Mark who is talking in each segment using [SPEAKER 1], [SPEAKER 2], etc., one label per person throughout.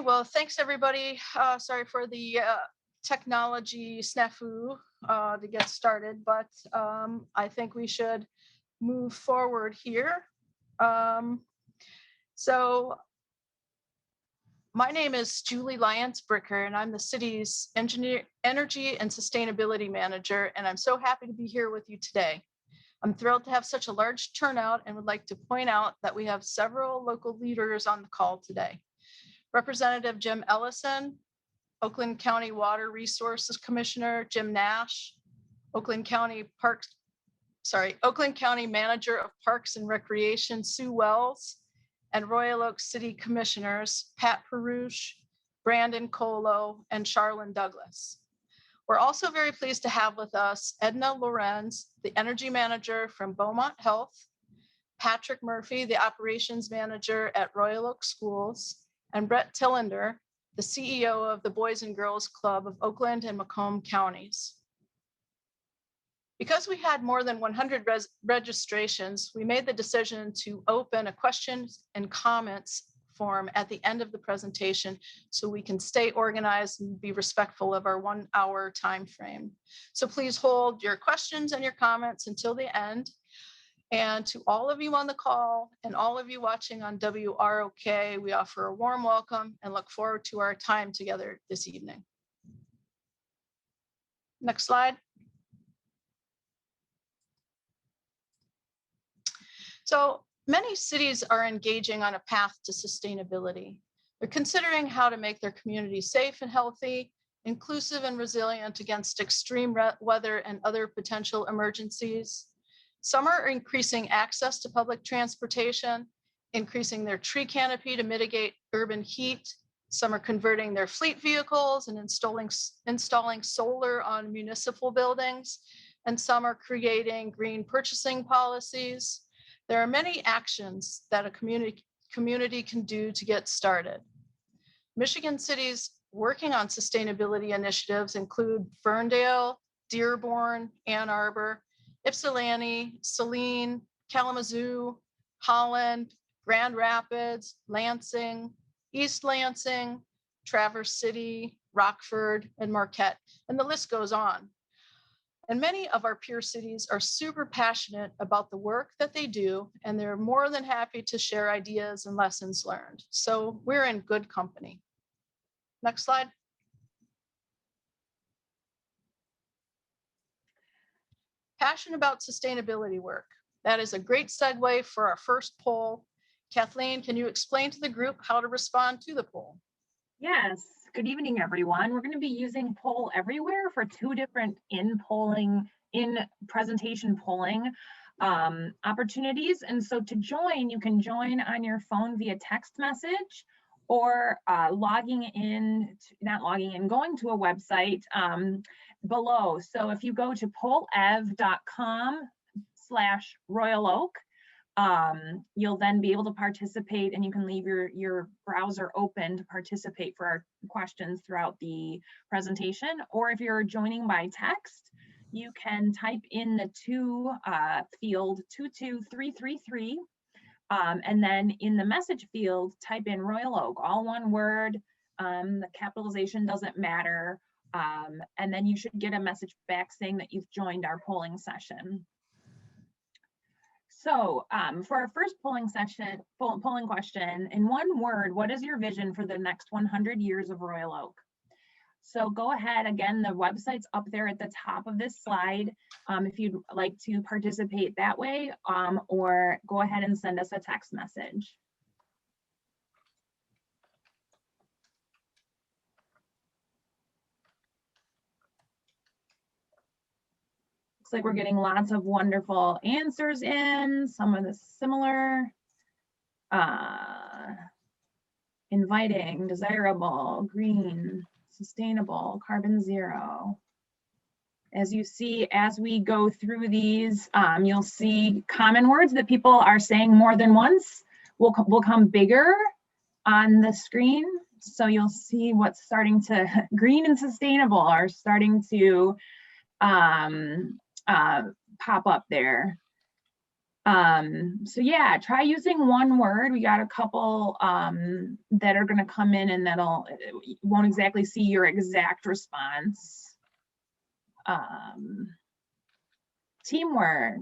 [SPEAKER 1] well, thanks everybody. Sorry for the technology snafu to get started, but I think we should move forward here. So my name is Julie Lyons-Bricker, and I'm the city's energy and sustainability manager, and I'm so happy to be here with you today. I'm thrilled to have such a large turnout and would like to point out that we have several local leaders on the call today. Representative Jim Ellison, Oakland County Water Resources Commissioner Jim Nash, Oakland County Manager of Parks and Recreation Sue Wells, and Royal Oak City Commissioners Pat Perush, Brandon Colo, and Charlene Douglas. We're also very pleased to have with us Edna Lorenz, the Energy Manager from Beaumont Health, Patrick Murphy, the Operations Manager at Royal Oak Schools, and Brett Tillender, the CEO of the Boys and Girls Club of Oakland and Macomb counties. Because we had more than 100 registrations, we made the decision to open a questions and comments form at the end of the presentation so we can stay organized and be respectful of our 1 hour time frame. So please hold your questions and your comments until the end. And to all of you on the call and all of you watching on WROK, we offer a warm welcome and look forward to our time together this evening. Next slide. So many cities are engaging on a path to sustainability. They're considering how to make their community safe and healthy, inclusive and resilient against extreme weather and other potential emergencies. Some are increasing access to public transportation, increasing their tree canopy to mitigate urban heat. Some are converting their fleet vehicles and installing solar on municipal buildings. And some are creating green purchasing policies. There are many actions that a community can do to get started. Michigan cities working on sustainability initiatives include Ferndale, Dearborn, Ann Arbor, Ypsilanti, Saline, Kalamazoo, Holland, Grand Rapids, Lansing, East Lansing, Traverse City, Rockford, and Marquette, and the list goes on. And many of our peer cities are super passionate about the work that they do, and they're more than happy to share ideas and lessons learned. So we're in good company. Next slide. Passion about sustainability work. That is a great segue for our first poll. Kathleen, can you explain to the group how to respond to the poll?
[SPEAKER 2] Yes, good evening, everyone. We're going to be using Poll Everywhere for two different in-presentation polling opportunities. And so to join, you can join on your phone via text message or going to a website below. So if you go to pollev.com/Royal Oak, you'll then be able to participate, and you can leave your browser open to participate for our questions throughout the presentation. Or if you're joining by text, you can type in the field 22333, and then in the message field, type in Royal Oak, all one word. The capitalization doesn't matter. And then you should get a message back saying that you've joined our polling session. So for our first polling question, in one word, what is your vision for the next 100 years of Royal Oak? So go ahead, again, the website's up there at the top of this slide if you'd like to participate that way, or go ahead and send us a text message. Looks like we're getting lots of wonderful answers in, some of the similar. Inviting, desirable, green, sustainable, carbon zero. As you see, as we go through these, you'll see common words that people are saying more than once will come bigger on the screen. So you'll see what's starting to, green and sustainable are starting to pop up there. So yeah, try using one word. We got a couple that are going to come in and you won't exactly see your exact response. Teamwork,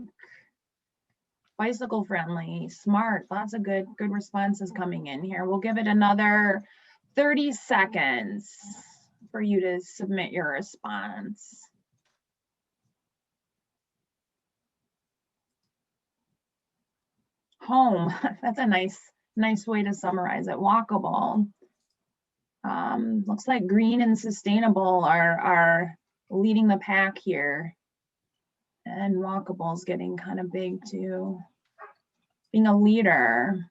[SPEAKER 2] bicycle friendly, smart, lots of good responses coming in here. We'll give it another 30 seconds for you to submit your response. Home, that's a nice way to summarize it. Walkable. Looks like green and sustainable are leading the pack here. And walkable is getting kind of big too. Being a leader.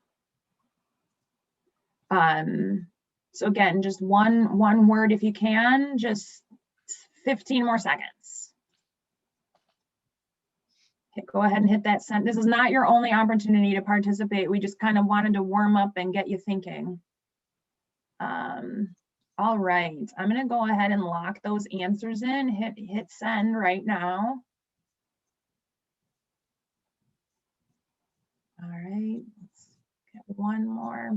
[SPEAKER 2] So again, just one word if you can, just 15 more seconds. Okay, go ahead and hit that send. This is not your only opportunity to participate. We just kind of wanted to warm up and get you thinking. All right, I'm gonna go ahead and lock those answers in. Hit send right now. All right, let's get one more.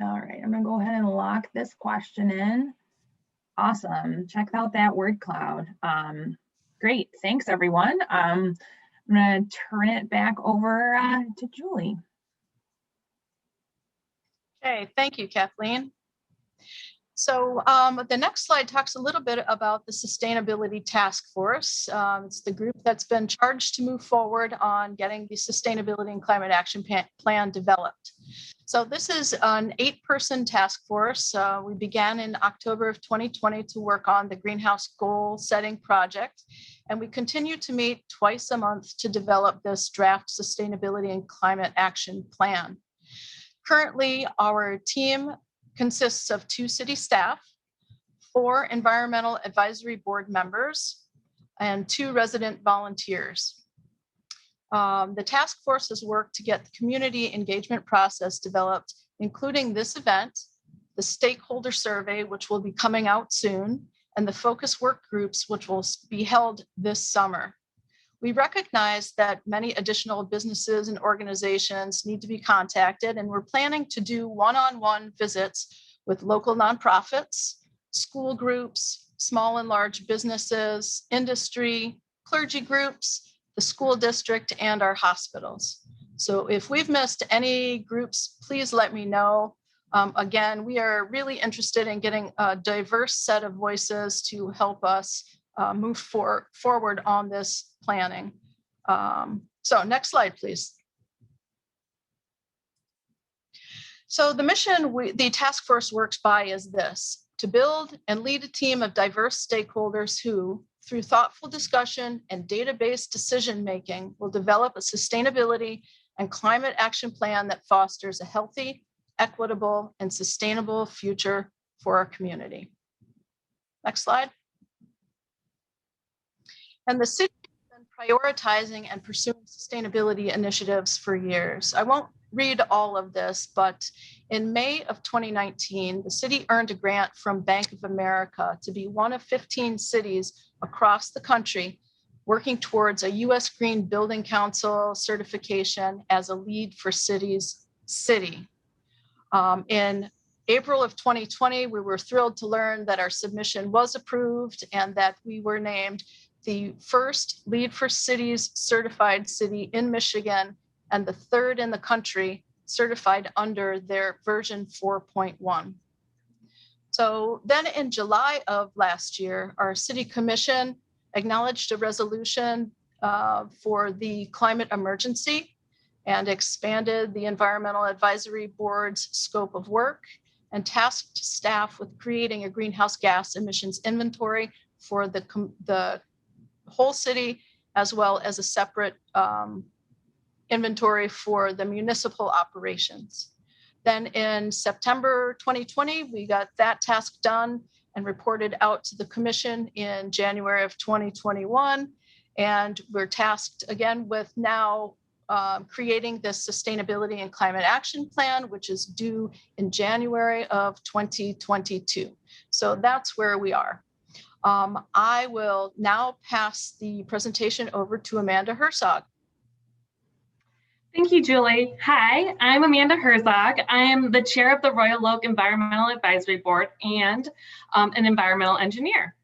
[SPEAKER 2] All right, I'm gonna go ahead and lock this question in. Awesome, check out that word cloud. Great, thanks everyone. I'm gonna turn it back over to Julie.
[SPEAKER 1] Okay, thank you, Kathleen. So the next slide talks a little bit about the Sustainability Task Force. It's the group that's been charged to move forward on getting the Sustainability and Climate Action Plan developed. So this is an 8-person task force. We began in October of 2020 to work on the greenhouse goal setting project, and we continue to meet twice a month to develop this draft Sustainability and Climate Action Plan. Currently, our team consists of 2 city staff, 4 environmental advisory board members, and 2 resident volunteers. The task force has worked to get the community engagement process developed, including this event, the stakeholder survey, which will be coming out soon, and the focus work groups, which will be held this summer. We recognize that many additional businesses and organizations need to be contacted, and we're planning to do one-on-one visits with local nonprofits, school groups, small and large businesses, industry, clergy groups, the school district, and our hospitals. So if we've missed any groups, please let me know. Again, we are really interested in getting a diverse set of voices to help us move forward on this planning. So next slide, please. So the mission the task force works by is this: to build and lead a team of diverse stakeholders who, through thoughtful discussion and data-based decision-making, will develop a sustainability and climate action plan that fosters a healthy, equitable, and sustainable future for our community. Next slide. And the city has been prioritizing and pursuing sustainability initiatives for years. I won't read all of this, but in May of 2019, the city earned a grant from Bank of America to be one of 15 cities across the country working towards a U.S. Green Building Council certification as a LEED for Cities city. In April of 2020, we were thrilled to learn that our submission was approved and that we were named the first LEED for Cities certified city in Michigan and the 3rd in the country certified under their version 4.1. So then in July of last year, our city commission acknowledged a resolution for the climate emergency and expanded the Environmental Advisory Board's scope of work and tasked staff with creating a greenhouse gas emissions inventory for the whole city, as well as a separate inventory for the municipal operations. Then in September 2020, we got that task done and reported out to the commission in January of 2021. And we're tasked again with now creating this Sustainability and Climate Action Plan, which is due in January of 2022. So that's where we are. I will now pass the presentation over to Amanda Herzog.
[SPEAKER 3] Thank you, Julie. Hi, I'm Amanda Herzog. I am the chair of the Royal Oak Environmental Advisory Board and an environmental engineer.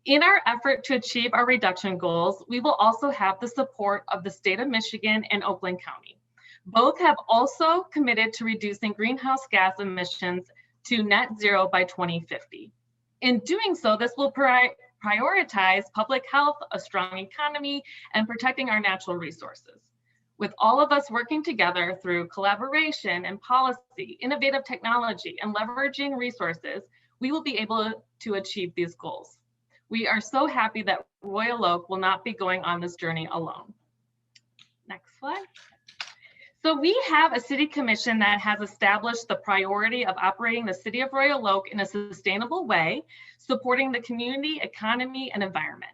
[SPEAKER 3] In our effort to achieve our reduction goals, we will also have the support of the state of Michigan and Oakland County. Both have also committed to reducing greenhouse gas emissions to net zero by 2050. In doing so, this will prioritize public health, a strong economy, and protecting our natural resources. With all of us working together through collaboration and policy, innovative technology, and leveraging resources, we will be able to achieve these goals. We are so happy that Royal Oak will not be going on this journey alone. Next slide. So we have a city commission that has established the priority of operating the city of Royal Oak in a sustainable way, supporting the community, economy, and environment.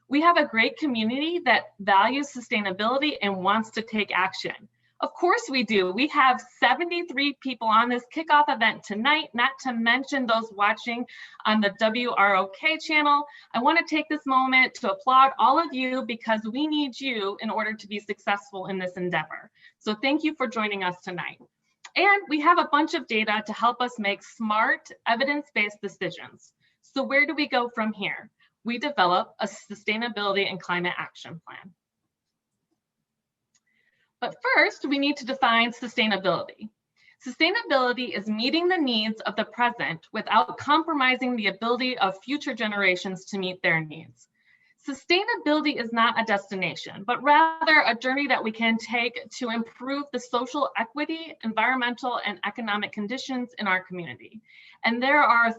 [SPEAKER 3] We have a great community that values sustainability and wants to take action. Of course we do. We have 73 people on this kickoff event tonight, not to mention those watching on the WROK channel. I want to take this moment to applaud all of you because we need you in order to be successful in this endeavor. So thank you for joining us tonight. And we have a bunch of data to help us make smart, evidence-based decisions. So where do we go from here? We develop a sustainability and climate action plan. But first, we need to define sustainability. Sustainability is meeting the needs of the present without compromising the ability of future generations to meet their needs. Sustainability is not a destination, but rather a journey that we can take to improve the social equity, environmental, and economic conditions in our community. And there are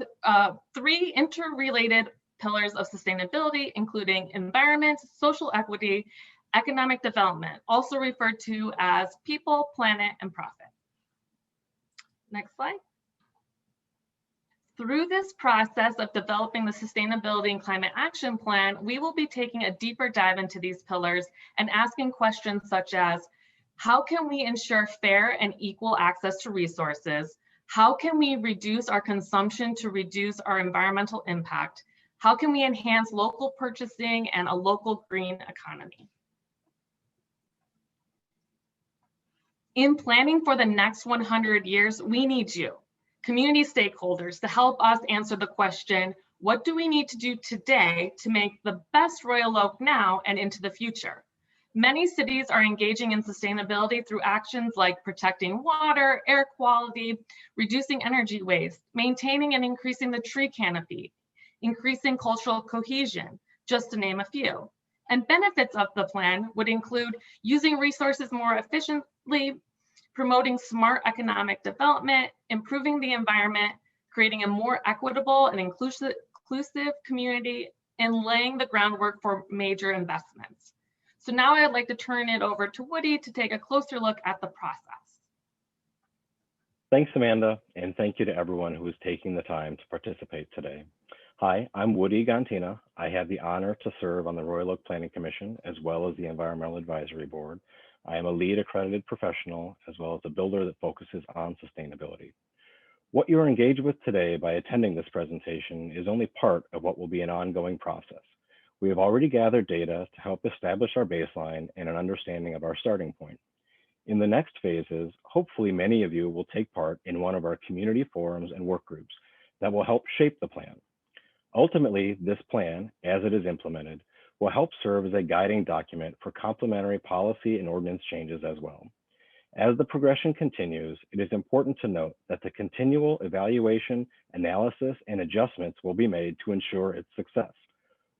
[SPEAKER 3] three interrelated pillars of sustainability, including environment, social equity, economic development, also referred to as people, planet, and profit. Next slide. Through this process of developing the Sustainability and Climate Action Plan, we will be taking a deeper dive into these pillars and asking questions such as, how can we ensure fair and equal access to resources? How can we reduce our consumption to reduce our environmental impact? How can we enhance local purchasing and a local green economy? In planning for the next 100 years, we need you, community stakeholders, to help us answer the question, what do we need to do today to make the best Royal Oak now and into the future? Many cities are engaging in sustainability through actions like protecting water, air quality, reducing energy waste, maintaining and increasing the tree canopy, increasing cultural cohesion, just to name a few. And benefits of the plan would include using resources more efficiently, promoting smart economic development, improving the environment, creating a more equitable and inclusive community, and laying the groundwork for major investments. So now I'd like to turn it over to Woody to take a closer look at the process.
[SPEAKER 4] Thanks, Amanda, and thank you to everyone who is taking the time to participate today. Hi, I'm Woody Gontina. I have the honor to serve on the Royal Oak Planning Commission as well as the Environmental Advisory Board. I am a LEED accredited professional as well as a builder that focuses on sustainability. What you are engaged with today by attending this presentation is only part of what will be an ongoing process. We have already gathered data to help establish our baseline and an understanding of our starting point. In the next phases, hopefully many of you will take part in one of our community forums and work groups that will help shape the plan. Ultimately, this plan, as it is implemented, will help serve as a guiding document for complementary policy and ordinance changes as well. As the progression continues, it is important to note that the continual evaluation, analysis, and adjustments will be made to ensure its success.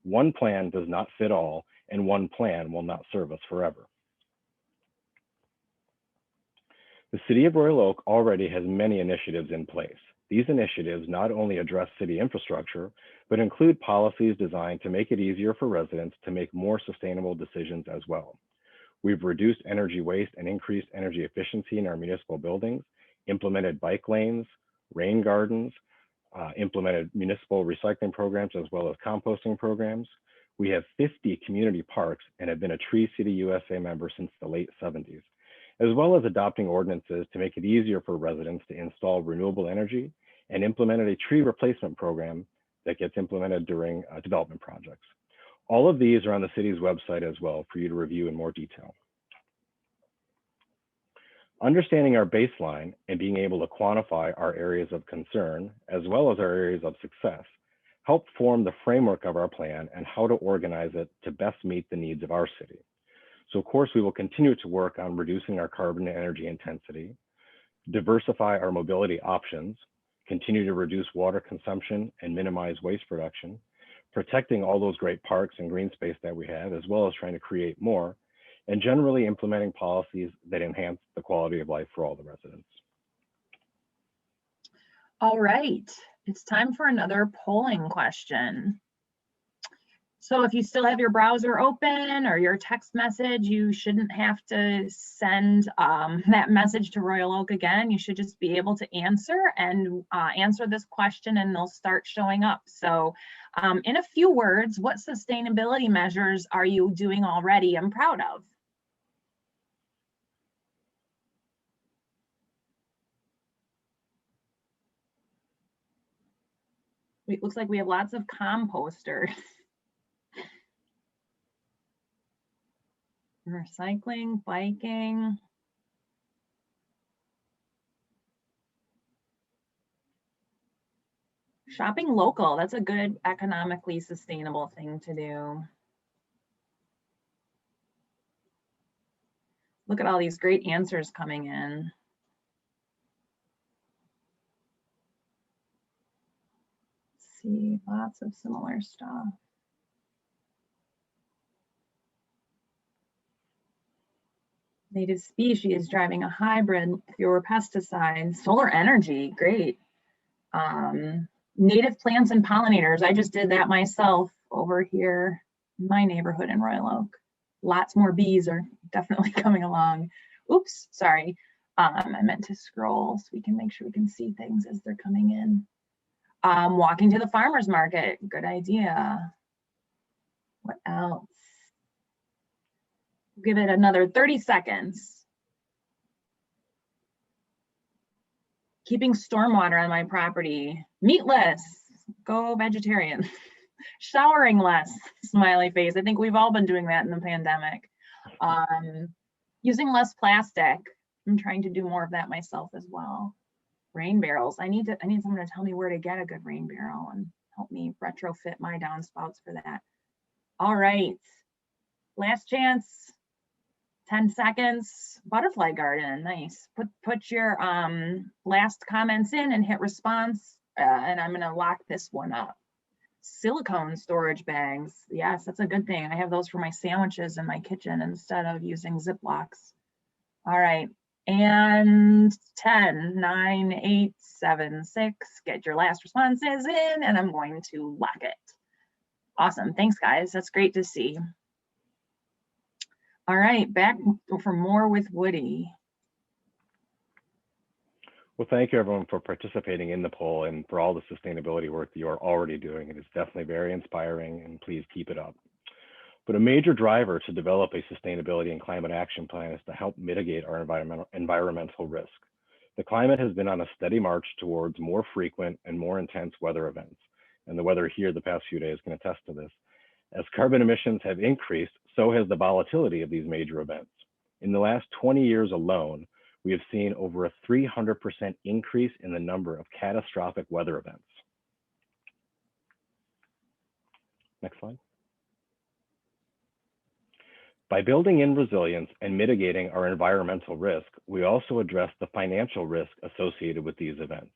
[SPEAKER 4] One plan does not fit all, and one plan will not serve us forever. The City of Royal Oak already has many initiatives in place. These initiatives not only address city infrastructure, but include policies designed to make it easier for residents to make more sustainable decisions as well. We've reduced energy waste and increased energy efficiency in our municipal buildings, implemented bike lanes, rain gardens, implemented municipal recycling programs as well as composting programs. We have 50 community parks and have been a Tree City USA member since the late 70s, as well as adopting ordinances to make it easier for residents to install renewable energy and implemented a tree replacement program that gets implemented during development projects. All of these are on the city's website as well for you to review in more detail. Understanding our baseline and being able to quantify our areas of concern, as well as our areas of success, help form the framework of our plan and how to organize it to best meet the needs of our city. So of course, we will continue to work on reducing our carbon and energy intensity, diversify our mobility options, continue to reduce water consumption and minimize waste production, protecting all those great parks and green space that we have, as well as trying to create more, and generally implementing policies that enhance the quality of life for all the residents.
[SPEAKER 2] All right, it's time for another polling question. So if you still have your browser open or your text message, you shouldn't have to send that message to Royal Oak again. You should just be able to answer this question and they'll start showing up. So in a few words, what sustainability measures are you doing already and proud of? It looks like we have lots of composters. Recycling, biking. Shopping local, that's a good economically sustainable thing to do. Look at all these great answers coming in. Let's see, lots of similar stuff. Native species, driving a hybrid, fewer pesticides, solar energy, great. Native plants and pollinators, I just did that myself over here in my neighborhood in Royal Oak. Lots more bees are definitely coming along. Oops, sorry. I meant to scroll so we can make sure we can see things as they're coming in. Walking to the farmer's market, good idea. What else? Give it another 30 seconds. Keeping stormwater on my property. Meatless, go vegetarian. Showering less, smiley face. I think we've all been doing that in the pandemic. Using less plastic. I'm trying to do more of that myself as well. Rain barrels. I need someone to tell me where to get a good rain barrel and help me retrofit my downspouts for that. All right, last chance. 10 seconds. Butterfly garden, nice. Put your last comments in and hit response, and I'm gonna lock this one up. Silicone storage bags, yes, that's a good thing. I have those for my sandwiches in my kitchen instead of using Ziplocs. All right, and 10, 9, 8, 7, 6. Get your last responses in, and I'm going to lock it. Awesome, thanks guys, that's great to see. All right, back for more with Woody.
[SPEAKER 4] Well, thank you everyone for participating in the poll and for all the sustainability work that you are already doing. It is definitely very inspiring and please keep it up. But a major driver to develop a sustainability and climate action plan is to help mitigate our environmental risk. The climate has been on a steady march towards more frequent and more intense weather events. And the weather here the past few days can attest to this. As carbon emissions have increased, so has the volatility of these major events. In the last 20 years alone, we have seen over a 300% increase in the number of catastrophic weather events. Next slide. By building in resilience and mitigating our environmental risk, we also address the financial risk associated with these events.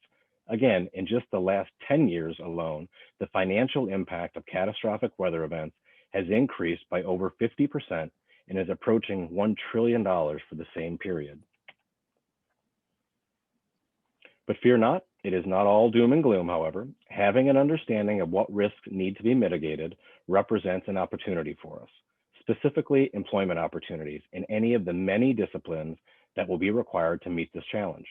[SPEAKER 4] Again, in just the last 10 years alone, the financial impact of catastrophic weather events has increased by over 50% and is approaching $1 trillion for the same period. But fear not, it is not all doom and gloom, however. Having an understanding of what risks need to be mitigated represents an opportunity for us, specifically employment opportunities in any of the many disciplines that will be required to meet this challenge.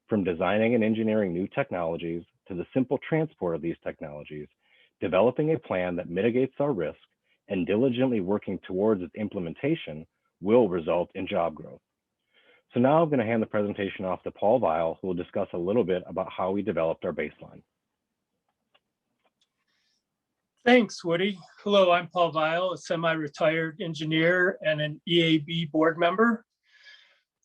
[SPEAKER 4] From designing and engineering new technologies to the simple transport of these technologies, developing a plan that mitigates our risk and diligently working towards its implementation will result in job growth. So now I'm going to hand the presentation off to Paul Weil, who will discuss a little bit about how we developed our baseline.
[SPEAKER 5] Thanks, Woody. Hello, I'm Paul Weil, a semi-retired engineer and an EAB board member.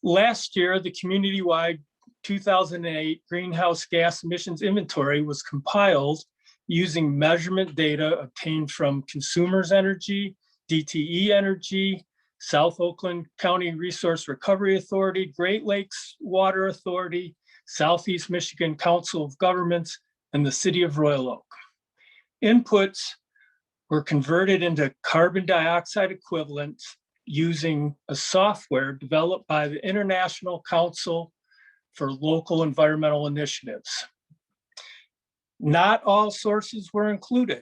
[SPEAKER 5] Last year, the community-wide 2008 greenhouse gas emissions inventory was compiled using measurement data obtained from Consumers Energy, DTE Energy, South Oakland County Resource Recovery Authority, Great Lakes Water Authority, Southeast Michigan Council of Governments, and the City of Royal Oak. Inputs were converted into carbon dioxide equivalents using a software developed by the International Council for Local Environmental Initiatives. Not all sources were included.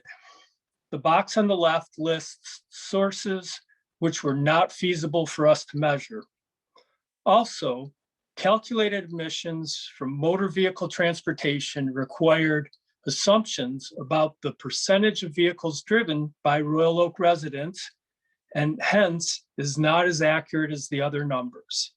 [SPEAKER 5] The box on the left lists sources which were not feasible for us to measure. Also, calculated emissions from motor vehicle transportation required assumptions about the percentage of vehicles driven by Royal Oak residents, and hence is not as accurate as the other numbers.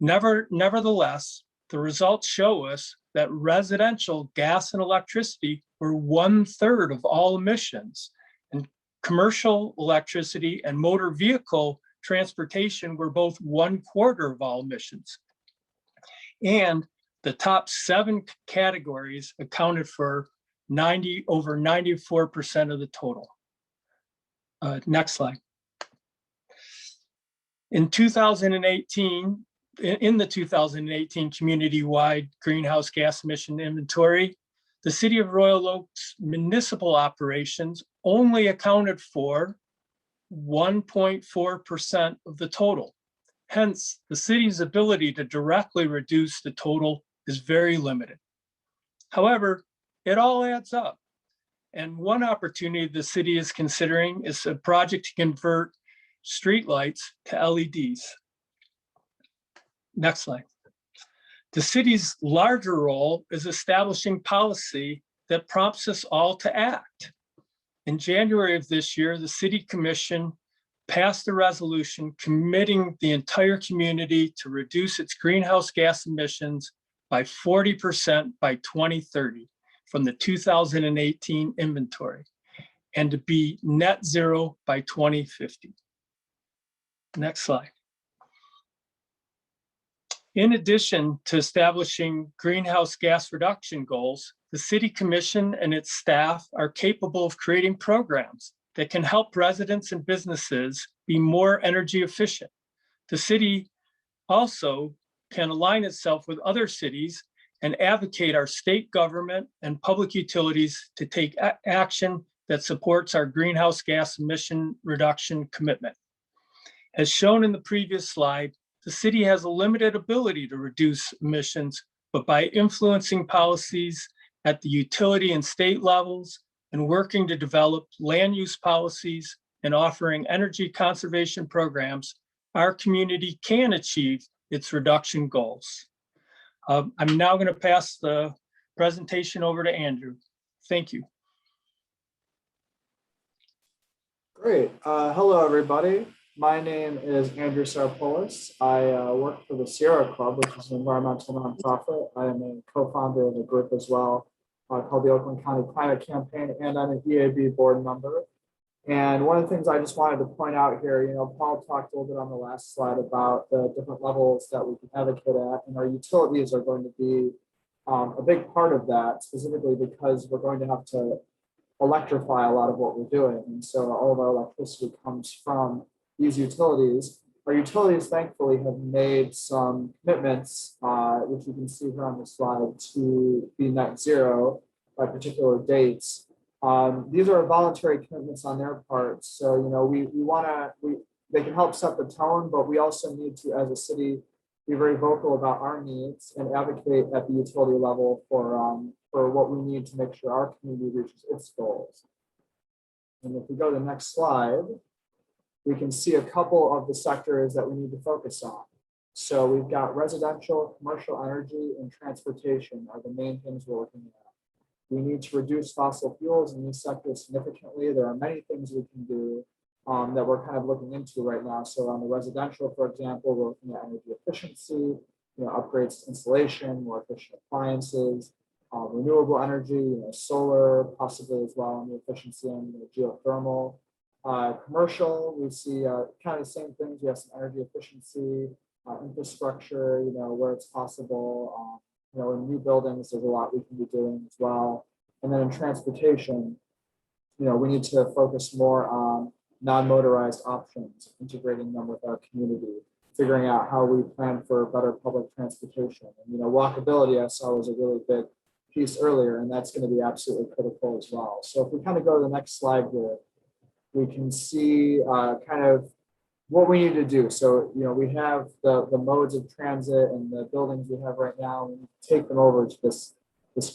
[SPEAKER 5] Nevertheless, the results show us that residential gas and electricity were 1/3 of all emissions, and commercial electricity and motor vehicle transportation were both 1/4 of all emissions. And the top 7 categories accounted for over 94% of the total. Next slide. In the 2018 community-wide greenhouse gas emission inventory, the City of Royal Oak's municipal operations only accounted for 1.4% of the total. Hence, the city's ability to directly reduce the total is very limited. However, it all adds up. And one opportunity the city is considering is a project to convert streetlights to LEDs. Next slide. The city's larger role is establishing policy that prompts us all to act. In January of this year, the City Commission passed a resolution committing the entire community to reduce its greenhouse gas emissions by 40% by 2030 from the 2018 inventory, and to be net zero by 2050. Next slide. In addition to establishing greenhouse gas reduction goals, the City Commission and its staff are capable of creating programs that can help residents and businesses be more energy efficient. The city also can align itself with other cities and advocate our state government and public utilities to take action that supports our greenhouse gas emission reduction commitment. As shown in the previous slide, the city has a limited ability to reduce emissions, but by influencing policies at the utility and state levels and working to develop land use policies and offering energy conservation programs, our community can achieve its reduction goals. I'm now going to pass the presentation over to Andrew. Thank you.
[SPEAKER 6] Great. Hello, everybody. My name is Andrew Sarpoulos. I work for the Sierra Club, which is an environmental nonprofit. I am a co-founder of a group as well called the Oakland County Climate Campaign, and I'm an EAB board member. And one of the things I just wanted to point out here, Paul talked a little bit on the last slide about the different levels that we can advocate at, and our utilities are going to be a big part of that, specifically because we're going to have to electrify a lot of what we're doing. And so all of our electricity comes from these utilities. Our utilities, thankfully, have made some commitments, which you can see here on the slide, to be net zero by particular dates. These are voluntary commitments on their part. So, they can help set the tone, but we also need to, as a city, be very vocal about our needs and advocate at the utility level for what we need to make sure our community reaches its goals. And if we go to the next slide, we can see a couple of the sectors that we need to focus on. So we've got residential, commercial energy, and transportation are the main things we're looking at. We need to reduce fossil fuels in these sectors significantly. There are many things we can do that we're kind of looking into right now. So on the residential, for example, we're looking at energy efficiency, upgrades to insulation, more efficient appliances. renewable energy, solar possibly as well, and the efficiency and geothermal. Commercial, we see kind of the same things. We have some energy efficiency, infrastructure, where it's possible. In new buildings, there's a lot we can be doing as well. And then in transportation, we need to focus more on non-motorized options, integrating them with our community, figuring out how we plan for better public transportation. And, walkability, I saw, was a really big piece earlier, and that's going to be absolutely critical as well. So if we kind of go to the next slide here, we can see kind of what we need to do. So, we have the modes of transit and the buildings we have right now, and we take them over to this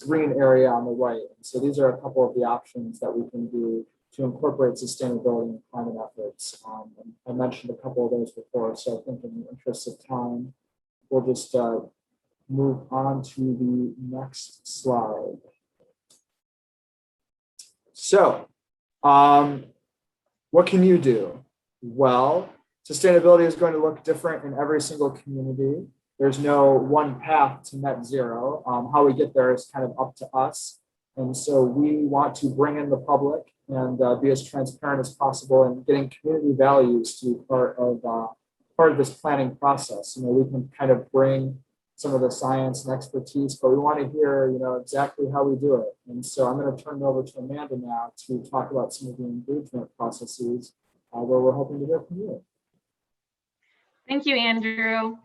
[SPEAKER 6] green area on the right. And so these are a couple of the options that we can do to incorporate sustainability and climate efforts. And I mentioned a couple of those before, so I think in the interest of time, we'll just move on to the next slide. So, what can you do? Well, sustainability is going to look different in every single community. There's no one path to net zero. How we get there is kind of up to us. And so we want to bring in the public and be as transparent as possible, and getting community values to be part of this planning process. We can kind of bring some of the science and expertise, but we want to hear, exactly how we do it. And so I'm going to turn it over to Amanda now to talk about some of the engagement processes where we're hoping to hear from you.
[SPEAKER 3] Thank you, Andrew.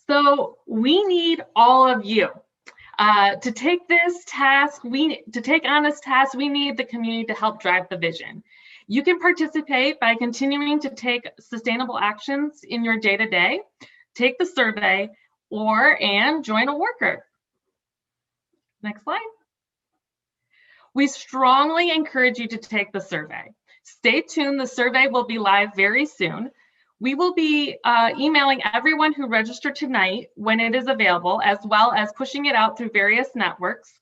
[SPEAKER 3] So we need all of you to take this task. To take on this task, we need the community to help drive the vision. You can participate by continuing to take sustainable actions in your day-to-day, take the survey, and join a work group. Next slide. We strongly encourage you to take the survey. Stay tuned, the survey will be live very soon. We will be emailing everyone who registered tonight when it is available, as well as pushing it out through various networks.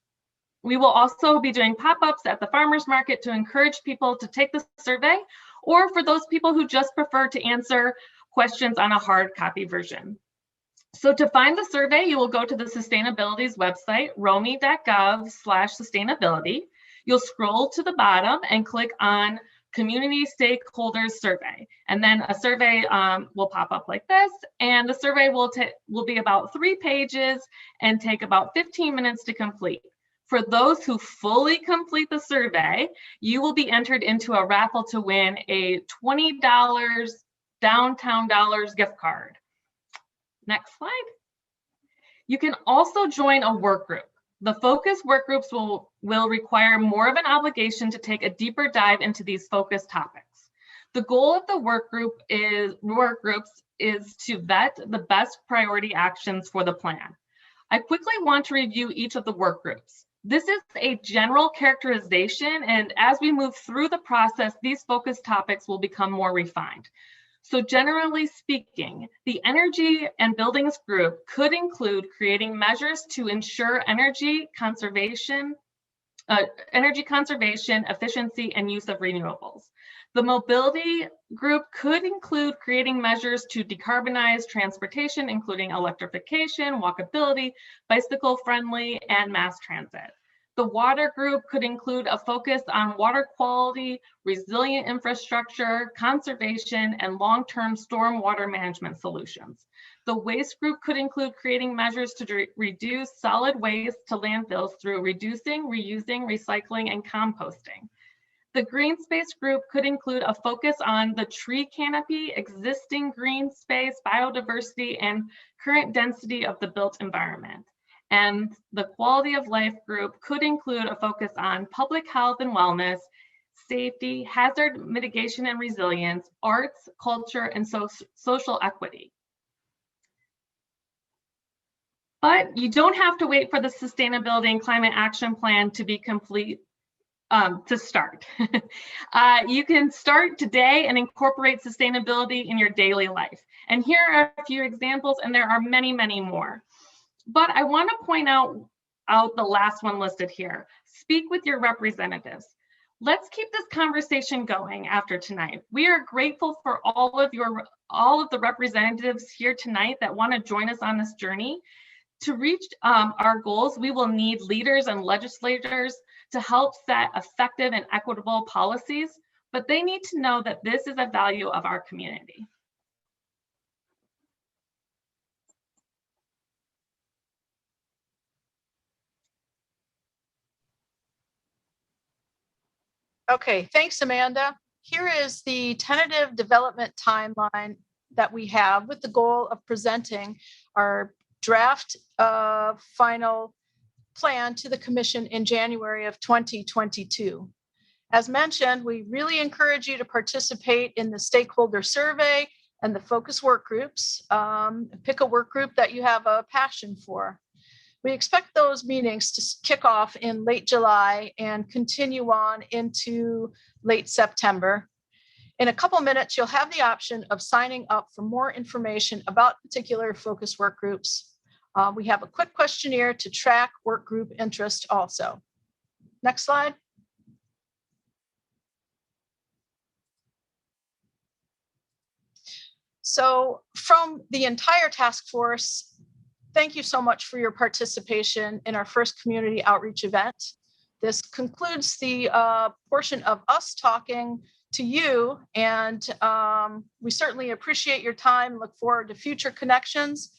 [SPEAKER 3] We will also be doing pop-ups at the farmers market to encourage people to take the survey, or for those people who just prefer to answer questions on a hard copy version. So to find the survey, you will go to the Sustainability's website, romi.gov/sustainability. You'll scroll to the bottom and click on Community Stakeholders Survey. And then a survey will pop up like this. And the survey will be about 3 pages and take about 15 minutes to complete. For those who fully complete the survey, you will be entered into a raffle to win a $20 Downtown Dollars gift card. Next slide. You can also join a work group. The focus work groups will require more of an obligation to take a deeper dive into these focus topics. The goal of the work groups is to vet the best priority actions for the plan. I quickly want to review each of the work groups. This is a general characterization, and as we move through the process, these focus topics will become more refined. So generally speaking, the energy and buildings group could include creating measures to ensure energy conservation, efficiency, and use of renewables. The mobility group could include creating measures to decarbonize transportation, including electrification, walkability, bicycle-friendly, and mass transit. The water group could include a focus on water quality, resilient infrastructure, conservation, and long-term stormwater management solutions. The waste group could include creating measures to reduce solid waste to landfills through reducing, reusing, recycling, and composting. The green space group could include a focus on the tree canopy, existing green space, biodiversity, and current density of the built environment. And the quality of life group could include a focus on public health and wellness, safety, hazard mitigation and resilience, arts, culture, and social equity. But you don't have to wait for the Sustainability and Climate Action Plan to be complete to start. You can start today and incorporate sustainability in your daily life. And here are a few examples, and there are many, many more. But I want to point out the last one listed here. Speak with your representatives. Let's keep this conversation going after tonight. We are grateful for all of the representatives here tonight that want to join us on this journey. To reach our goals, we will need leaders and legislators to help set effective and equitable policies, but they need to know that this is a value of our community.
[SPEAKER 1] Okay, thanks, Amanda. Here is the tentative development timeline that we have with the goal of presenting our draft final plan to the commission in January of 2022. As mentioned, we really encourage you to participate in the stakeholder survey and the focus work groups. Pick a work group that you have a passion for. We expect those meetings to kick off in late July and continue on into late September. In a couple minutes, you'll have the option of signing up for more information about particular focus work groups. We have a quick questionnaire to track work group interest also. Next slide. So from the entire task force, thank you so much for your participation in our first community outreach event. This concludes the portion of us talking to you, and we certainly appreciate your time, look forward to future connections.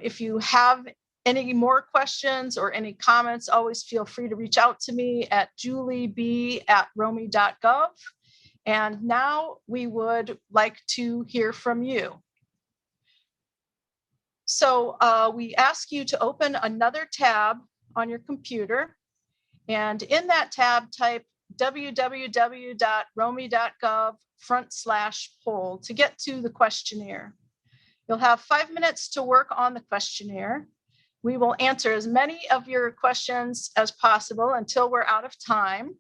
[SPEAKER 1] If you have any more questions or any comments, always feel free to reach out to me at julieb@romi.gov. And now we would like to hear from you. So we ask you to open another tab on your computer. And in that tab, type www.romi.gov/poll to get to the questionnaire. You'll have 5 minutes to work on the questionnaire. We will answer as many of your questions as possible until we're out of time.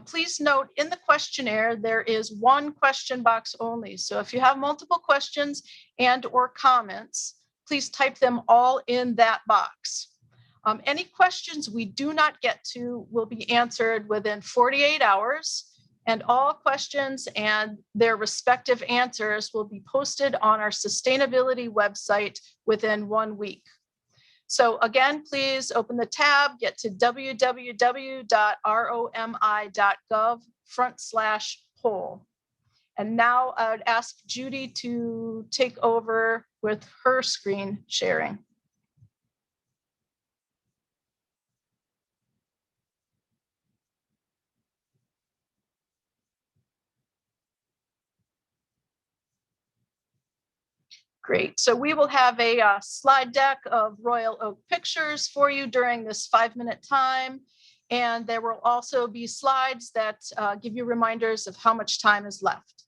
[SPEAKER 1] Please note in the questionnaire, there is one question box only. So if you have multiple questions and or comments, please type them all in that box. Any questions we do not get to will be answered within 48 hours, and all questions and their respective answers will be posted on our sustainability website within 1 week. So again, please open the tab, get to www.romi.gov/poll. And now I would ask Judy to take over with her screen sharing. Great. So we will have a slide deck of Royal Oak pictures for you during this 5-minute time. And there will also be slides that give you reminders of how much time is left.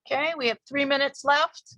[SPEAKER 1] Okay, we have 3 minutes left.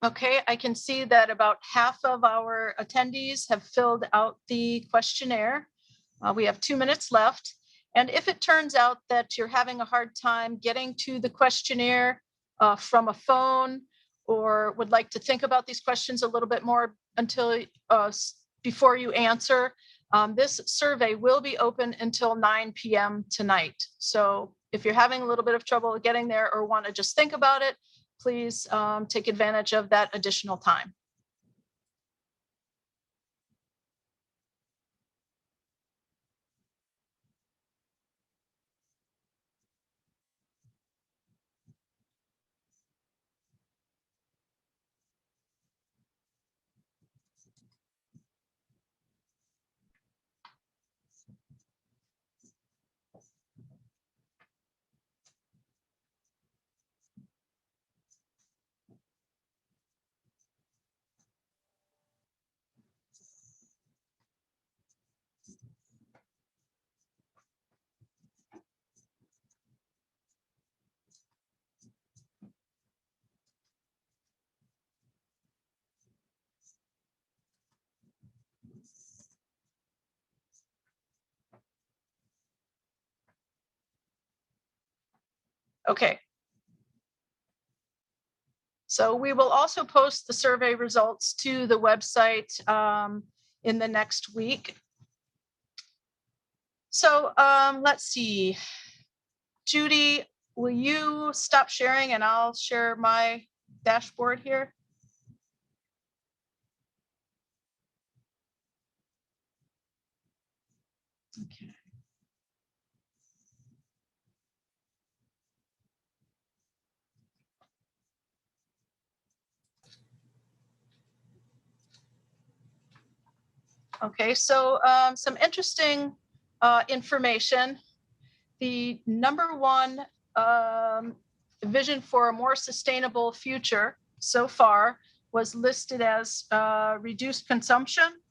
[SPEAKER 1] Okay, I can see that about half of our attendees have filled out the questionnaire. We have 2 minutes left. And if it turns out that you're having a hard time getting to the questionnaire from a phone, or would like to think about these questions a little bit more until before you answer, this survey will be open until 9 p.m. tonight. So if you're having a little bit of trouble getting there or want to just think about it, please take advantage of that additional time. Okay. So we will also post the survey results to the website in the next week. So let's see. Judy, will you stop sharing and I'll share my dashboard here? Okay. Okay, so some interesting information. The #1 vision for a more sustainable future so far was listed as reduced consumption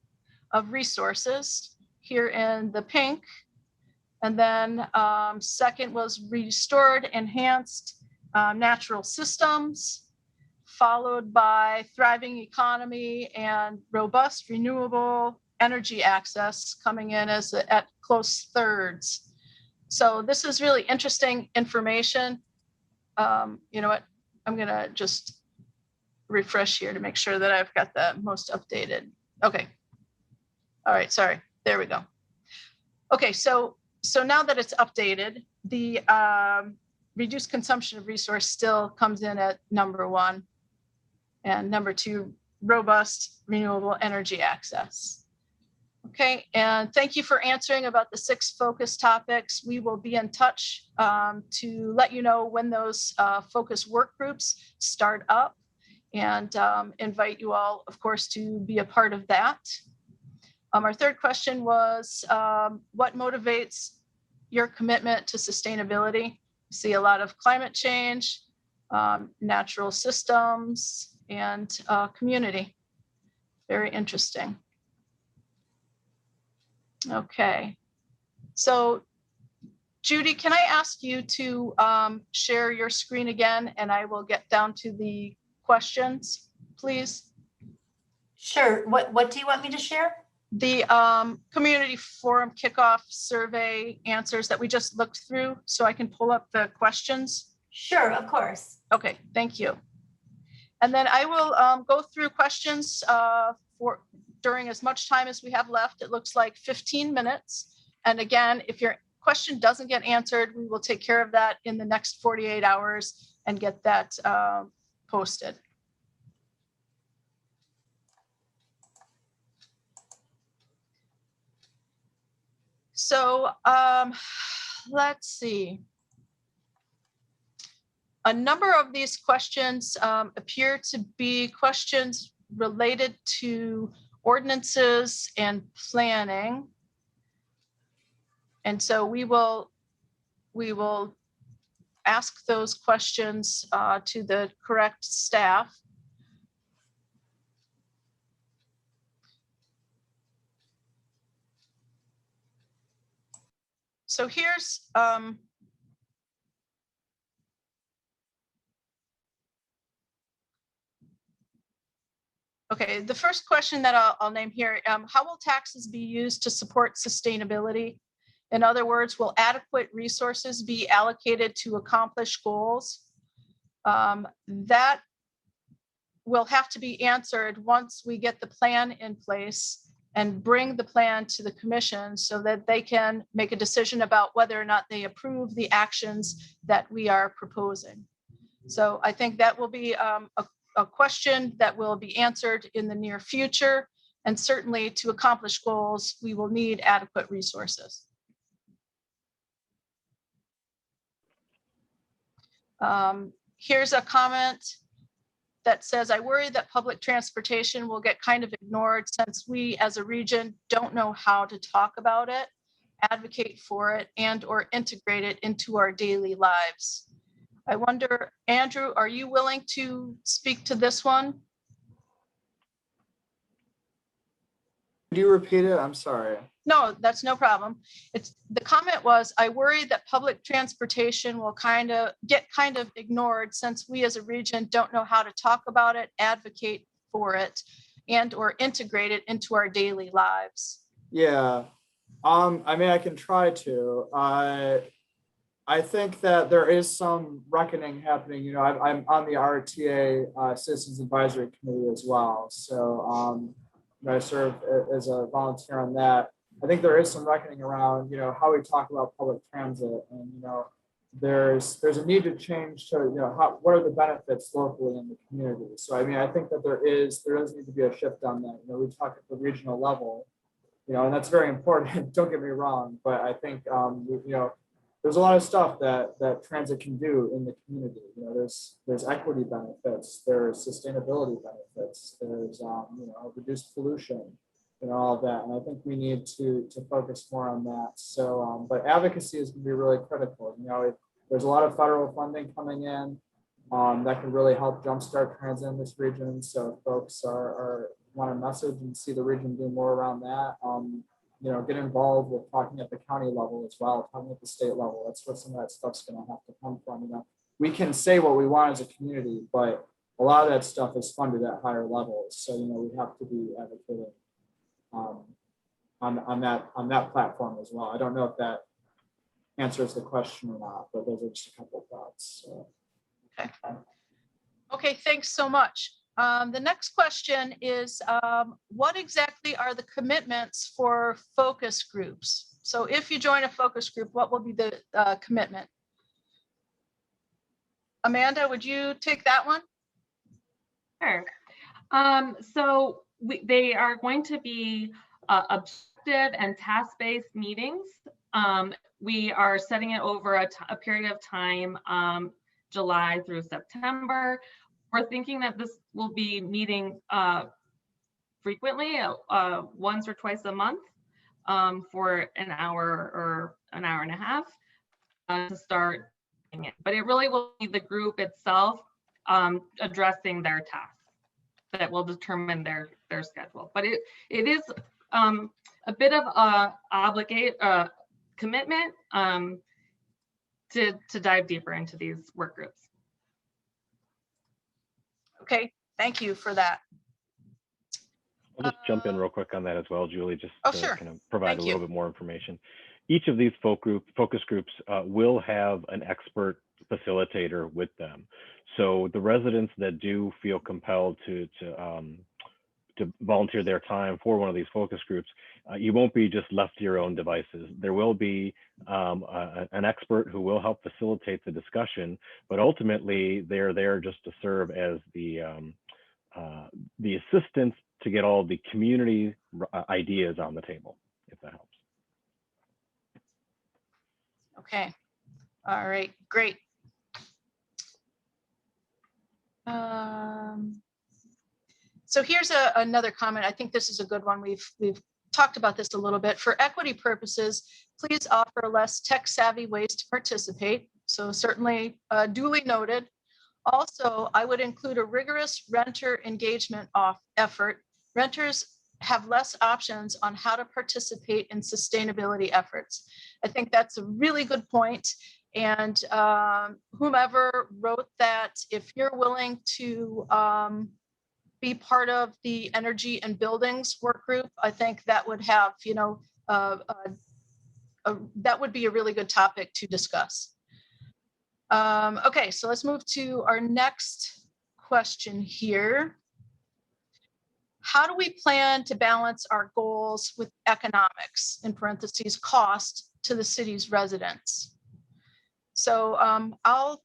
[SPEAKER 1] of resources here in the pink. And then second was restored, enhanced natural systems, followed by thriving economy and robust renewable energy access coming in as at close thirds. So this is really interesting information. You know what? I'm gonna just refresh here to make sure that I've got the most updated. Okay. All right, sorry. There we go. Okay, so now that it's updated, the reduced consumption of resource still comes in at #1. And #2, robust renewable energy access. Okay, and thank you for answering about the 6 focus topics. We will be in touch to let you know when those focus work groups start up, and invite you all, of course, to be a part of that. Our third question was, what motivates your commitment to sustainability? We see a lot of climate change, natural systems, and community. Very interesting. Okay. So Judy, can I ask you to share your screen again, and I will get down to the questions, please?
[SPEAKER 7] Sure. What do you want me to share?
[SPEAKER 1] The community forum kickoff survey answers that we just looked through, so I can pull up the questions.
[SPEAKER 7] Sure, of course.
[SPEAKER 1] Okay, thank you. And then I will go through questions during as much time as we have left. It looks like 15 minutes. And again, if your question doesn't get answered, we will take care of that in the next 48 hours and get that posted. So let's see. A number of these questions appear to be questions related to ordinances and planning. And so we will ask those questions to the correct staff. So here's Okay, the first question that I'll name here, how will taxes be used to support sustainability? In other words, will adequate resources be allocated to accomplish goals? That will have to be answered once we get the plan in place and bring the plan to the commission so that they can make a decision about whether or not they approve the actions that we are proposing. So I think that will be a question that will be answered in the near future. And certainly to accomplish goals, we will need adequate resources. Here's a comment that says, I worry that public transportation will get kind of ignored since we as a region don't know how to talk about it, advocate for it, and or integrate it into our daily lives. I wonder, Andrew, are you willing to speak to this one?
[SPEAKER 6] Could you repeat it? I'm sorry.
[SPEAKER 1] No, that's no problem. The comment was, I worry that public transportation will get kind of ignored since we as a region don't know how to talk about it, advocate for it, and or integrate it into our daily lives.
[SPEAKER 6] Yeah. I mean, I can try to. I think that there is some reckoning happening. You know, I'm on the RTA Citizens Advisory Committee as well. So I serve as a volunteer on that. I think there is some reckoning around, you know, how we talk about public transit, and you know, there's a need to change to, you know, what are the benefits locally in the community. So I mean, I think that there does need to be a shift on that. You know, we talk at the regional level, you know, and that's very important. Don't get me wrong, but I think you know, there's a lot of stuff that transit can do in the community. You know, there's equity benefits, there's sustainability benefits, there's you know, reduced pollution, and all of that. And I think we need to focus more on that. So, but advocacy is going to be really critical. You know, there's a lot of federal funding coming in that can really help jumpstart transit in this region. So if folks want a message and see the region do more around that, you know, get involved with talking at the county level as well, talking at the state level. That's where some of that stuff's going to have to come from. You know, we can say what we want as a community, but a lot of that stuff is funded at higher levels. So, you know, we have to be advocating on that platform as well. I don't know if that answers the question or not, but those are just a couple of thoughts. So.
[SPEAKER 1] Okay, thanks so much. The next question is, what exactly are the commitments for focus groups? So if you join a focus group, what will be the commitment? Amanda, would you take that one?
[SPEAKER 3] Sure. So they are going to be objective and task-based meetings. We are setting it over a period of time, July through September. We're thinking that this will be meeting frequently, once or twice a month, for an hour or an hour and a half to start it. But it really will be the group itself addressing their tasks that will determine their schedule. But it is a bit of a commitment to dive deeper into these work groups.
[SPEAKER 1] Okay, thank you for that.
[SPEAKER 4] I'll just jump in real quick on that as well, Julie, just to
[SPEAKER 1] sure.
[SPEAKER 4] kind of provide
[SPEAKER 1] Thank
[SPEAKER 4] a
[SPEAKER 1] you.
[SPEAKER 4] little bit more information. Each of these focus groups will have an expert facilitator with them. So the residents that do feel compelled to volunteer their time for one of these focus groups, you won't be just left to your own devices. There will be an expert who will help facilitate the discussion, but ultimately they're there just to serve as the assistance to get all the community ideas on the table, if that helps.
[SPEAKER 1] Okay, all right, great. So here's another comment. I think this is a good one. We've talked about this a little bit. For equity purposes, please offer less tech-savvy ways to participate. So certainly duly noted. Also, I would include a rigorous renter engagement effort. Renters have less options on how to participate in sustainability efforts. I think that's a really good point. And whomever wrote that, if you're willing to be part of the energy and buildings work group, I think that would have, that would be a really good topic to discuss. Okay, so let's move to our next question here. How do we plan to balance our goals with economics, in parentheses, cost to the city's residents? So I'll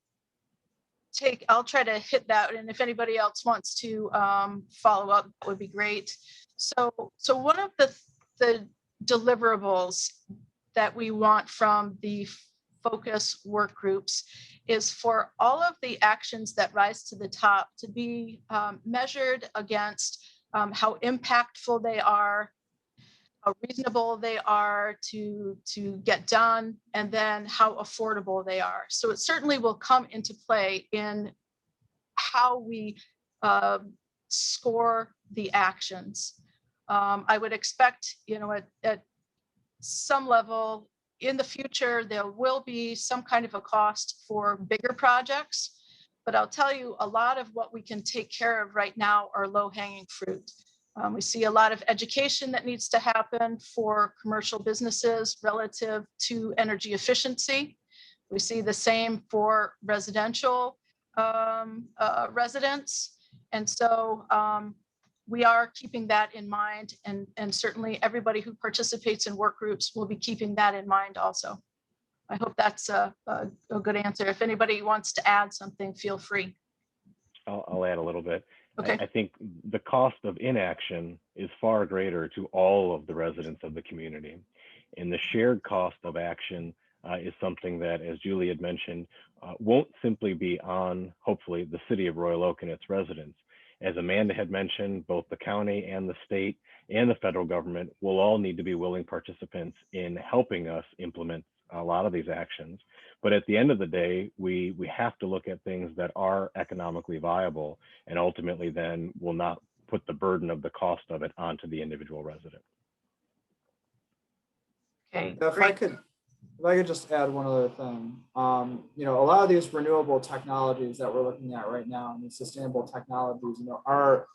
[SPEAKER 1] try to hit that, and if anybody else wants to follow up, that would be great. So one of the deliverables that we want from the focus work groups is for all of the actions that rise to the top to be measured against how impactful they are, how reasonable they are to get done, and then how affordable they are. So it certainly will come into play in how we score the actions. I would expect, at some level in the future, there will be some kind of a cost for bigger projects. But I'll tell you, a lot of what we can take care of right now are low-hanging fruit. We see a lot of education that needs to happen for commercial businesses relative to energy efficiency. We see the same for residential residents. And so we are keeping that in mind, and certainly everybody who participates in work groups will be keeping that in mind also. I hope that's a good answer. If anybody wants to add something, feel free.
[SPEAKER 4] I'll add a little bit.
[SPEAKER 1] Okay.
[SPEAKER 4] I think the cost of inaction is far greater to all of the residents of the community. And the shared cost of action is something that, as Julie had mentioned, won't simply be on, hopefully, the city of Royal Oak and its residents. As Amanda had mentioned, both the county and the state and the federal government will all need to be willing participants in helping us implement a lot of these actions. But at the end of the day, we have to look at things that are economically viable, and ultimately then will not put the burden of the cost of it onto the individual resident.
[SPEAKER 1] Okay,
[SPEAKER 6] If
[SPEAKER 1] great.
[SPEAKER 6] I could just add one other thing. A lot of these renewable technologies that we're looking at right now, and these sustainable technologies, are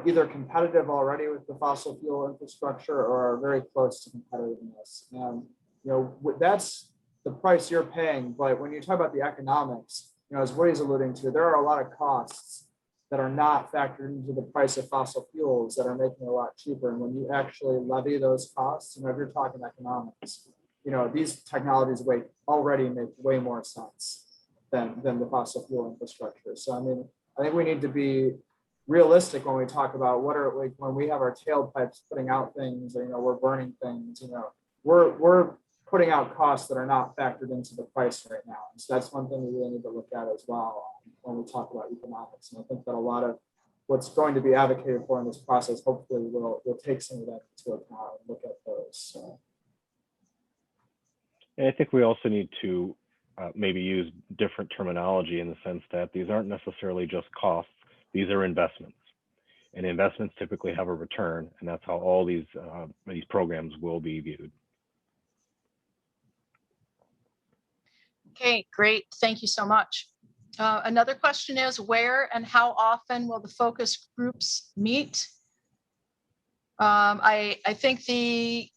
[SPEAKER 6] either competitive already with the fossil fuel infrastructure or are very close to competitiveness. And that's the price you're paying. But when you talk about the economics, as Woody's alluding to, there are a lot of costs that are not factored into the price of fossil fuels that are making it a lot cheaper. And when you actually levy those costs, if you're talking economics, these technologies already make way more sense than the fossil fuel infrastructure. So, I think we need to be realistic when we talk about when we have our tailpipes putting out things, or, we're burning things, we're putting out costs that are not factored into the price right now. And so that's one thing we really need to look at as well when we talk about economics. And I think that a lot of what's going to be advocated for in this process, hopefully will take some of that into account and look at those. So.
[SPEAKER 4] And I think we also need to maybe use different terminology in the sense that these aren't necessarily just costs, these are investments. And investments typically have a return, and that's how all these programs will be viewed.
[SPEAKER 1] Okay, great. Thank you so much. Another question is, where and how often will the focus groups meet? I think the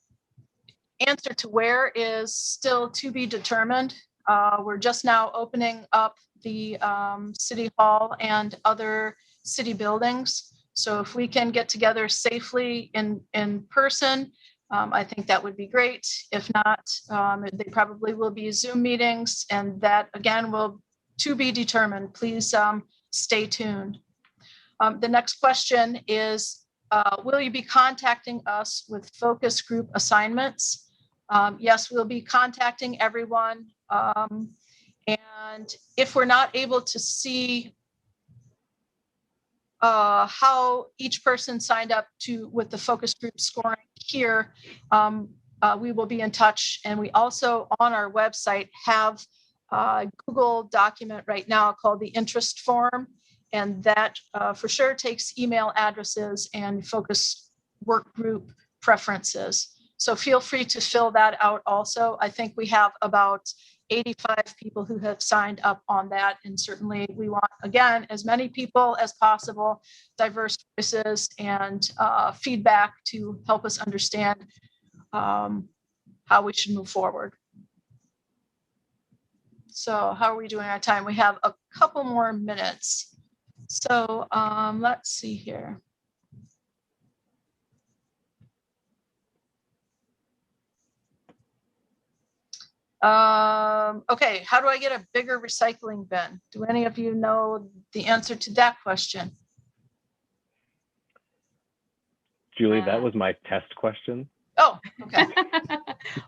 [SPEAKER 1] answer to where is still to be determined. We're just now opening up the City Hall and other city buildings. So if we can get together safely in person, I think that would be great. If not, they probably will be Zoom meetings, and that again will to be determined. Please stay tuned. The next question is, will you be contacting us with focus group assignments? Yes, we'll be contacting everyone. And if we're not able to see how each person signed up with the focus group scoring here, we will be in touch. And we also on our website have a Google document right now called the interest form. And that for sure takes email addresses and focus work group preferences. So feel free to fill that out also. I think we have about 85 people who have signed up on that. And certainly we want, again, as many people as possible, diverse voices and feedback to help us understand how we should move forward. So how are we doing our time? We have a couple more minutes. So let's see here. Okay, how do I get a bigger recycling bin? Do any of you know the answer to that question?
[SPEAKER 4] Julie, that was my test question.
[SPEAKER 1] Oh, okay.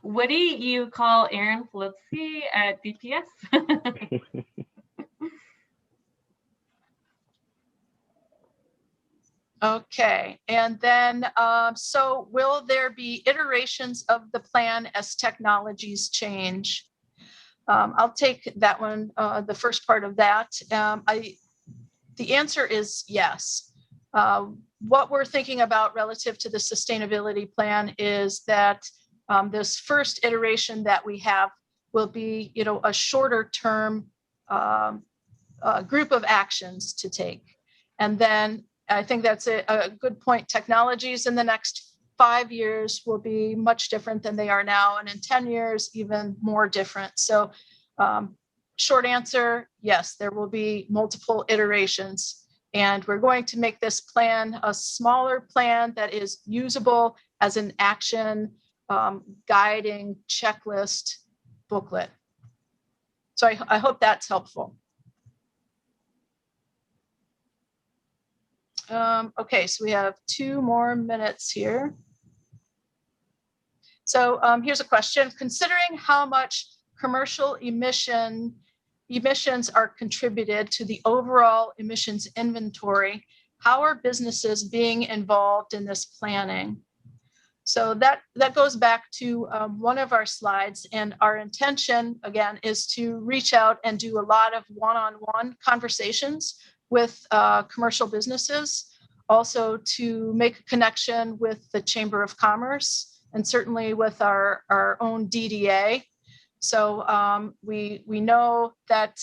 [SPEAKER 3] Woody, you call Aaron Filipsky at DPS.
[SPEAKER 1] Okay, and then, so will there be iterations of the plan as technologies change? I'll take that one, the first part of that. The answer is yes. What we're thinking about relative to the sustainability plan is that this first iteration that we have will be, a shorter term group of actions to take. And then I think that's a good point. Technologies in the next 5 years will be much different than they are now. And in 10 years, even more different. So short answer, yes, there will be multiple iterations. And we're going to make this plan a smaller plan that is usable as an action guiding checklist booklet. So I hope that's helpful. Okay, so we have 2 more minutes here. So here's a question. Considering how much commercial emissions are contributed to the overall emissions inventory, how are businesses being involved in this planning? So that goes back to one of our slides, and our intention, again, is to reach out and do a lot of one-on-one conversations with commercial businesses, also to make a connection with the Chamber of Commerce and certainly with our own DDA. So we know that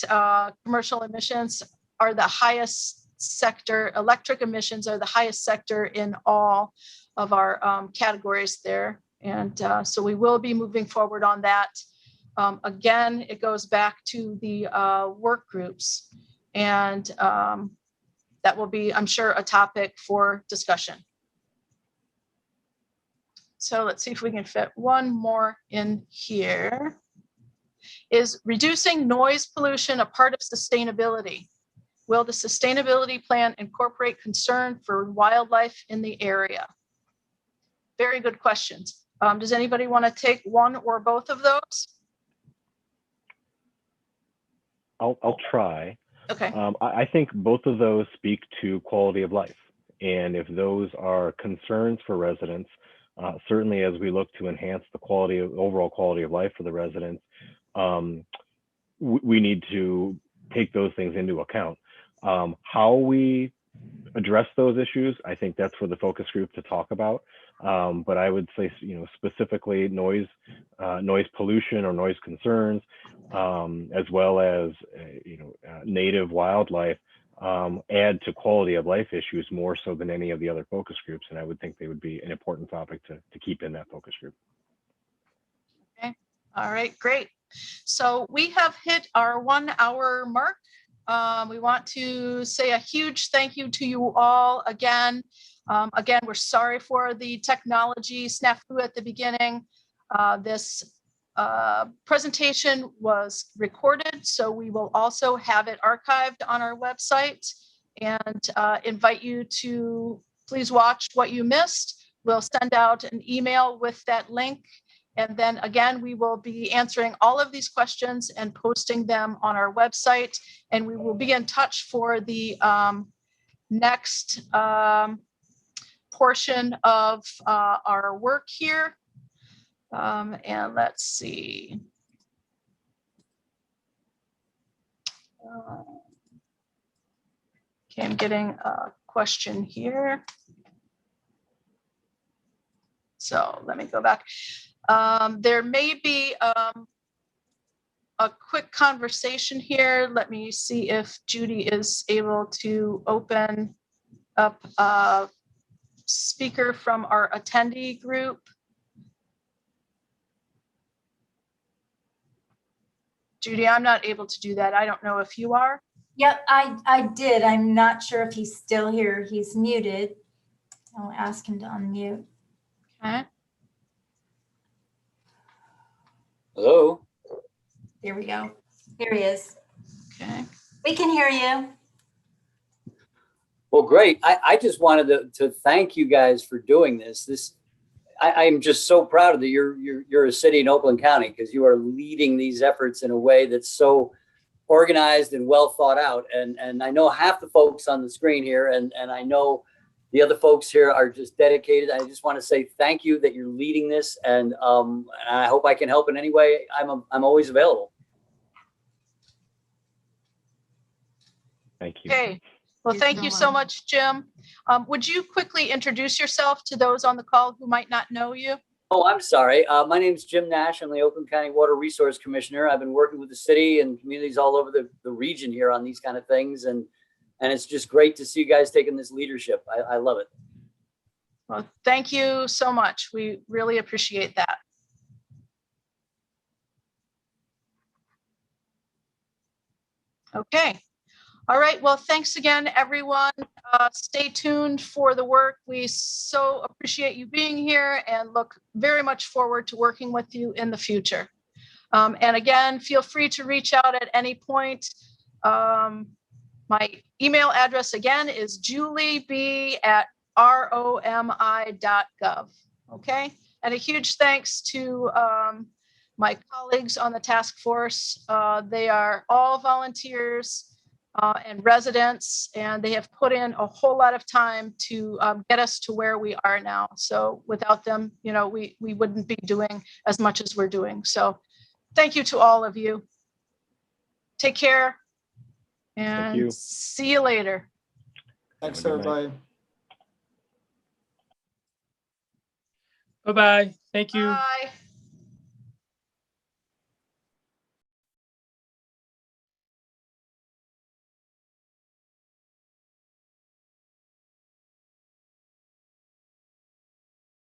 [SPEAKER 1] commercial emissions are the highest sector, electric emissions are the highest sector in all of our categories there. And so we will be moving forward on that. Again, it goes back to the work groups, and that will be, I'm sure, a topic for discussion. So let's see if we can fit one more in here. Is reducing noise pollution a part of sustainability? Will the sustainability plan incorporate concern for wildlife in the area? Very good questions. Does anybody want to take one or both of those?
[SPEAKER 4] I'll try.
[SPEAKER 1] Okay.
[SPEAKER 4] I think both of those speak to quality of life. And if those are concerns for residents, certainly as we look to enhance the overall quality of life for the residents, we need to take those things into account. How we address those issues, I think that's for the focus group to talk about. But I would say, specifically noise pollution or noise concerns, as well as, native wildlife, add to quality of life issues more so than any of the other focus groups. And I would think they would be an important topic to keep in that focus group.
[SPEAKER 1] Okay. All right, great. So we have hit our 1 hour mark. We want to say a huge thank you to you all again. Again, we're sorry for the technology snafu at the beginning. This presentation was recorded, so we will also have it archived on our website, and invite you to please watch what you missed. We'll send out an email with that link. And then again, we will be answering all of these questions and posting them on our website. And we will be in touch for the next portion of our work here. And let's see. Okay, I'm getting a question here. So let me go back. There may be a quick conversation here. Let me see if Judy is able to open up a speaker from our attendee group. Judy, I'm not able to do that. I don't know if you are.
[SPEAKER 7] Yep, I did. I'm not sure if he's still here. He's muted. I'll ask him to unmute.
[SPEAKER 1] Okay.
[SPEAKER 8] Hello.
[SPEAKER 7] There we go. Here he is.
[SPEAKER 1] Okay.
[SPEAKER 7] We can hear you.
[SPEAKER 8] Well, great. I just wanted to thank you guys for doing this. I'm just so proud that you're a city in Oakland County, because you are leading these efforts in a way that's so organized and well thought out. And I know half the folks on the screen here, and I know the other folks here are just dedicated. I just want to say thank you that you're leading this, and I hope I can help in any way. I'm always available.
[SPEAKER 4] Thank you.
[SPEAKER 1] Okay. Well, thank you so much, Jim. Would you quickly introduce yourself to those on the call who might not know you?
[SPEAKER 8] Oh, I'm sorry. My name is Jim Nash. I'm the Oakland County Water Resource Commissioner. I've been working with the city and communities all over the region here on these kind of things. And it's just great to see you guys taking this leadership. I love it.
[SPEAKER 1] Well, thank you so much. We really appreciate that. Okay. All right. Well, thanks again, everyone. Stay tuned for the work. We so appreciate you being here and look very much forward to working with you in the future. And again, feel free to reach out at any point. My email address again is julieb@romi.gov. Okay. And a huge thanks to my colleagues on the task force. They are all volunteers and residents, and they have put in a whole lot of time to get us to where we are now. So without them, you know, we wouldn't be doing as much as we're doing. So thank you to all of you. Take care and see you later.
[SPEAKER 6] Thanks,
[SPEAKER 4] Have a good night.
[SPEAKER 6] everybody.
[SPEAKER 5] Bye-bye. Thank you.
[SPEAKER 1] Bye.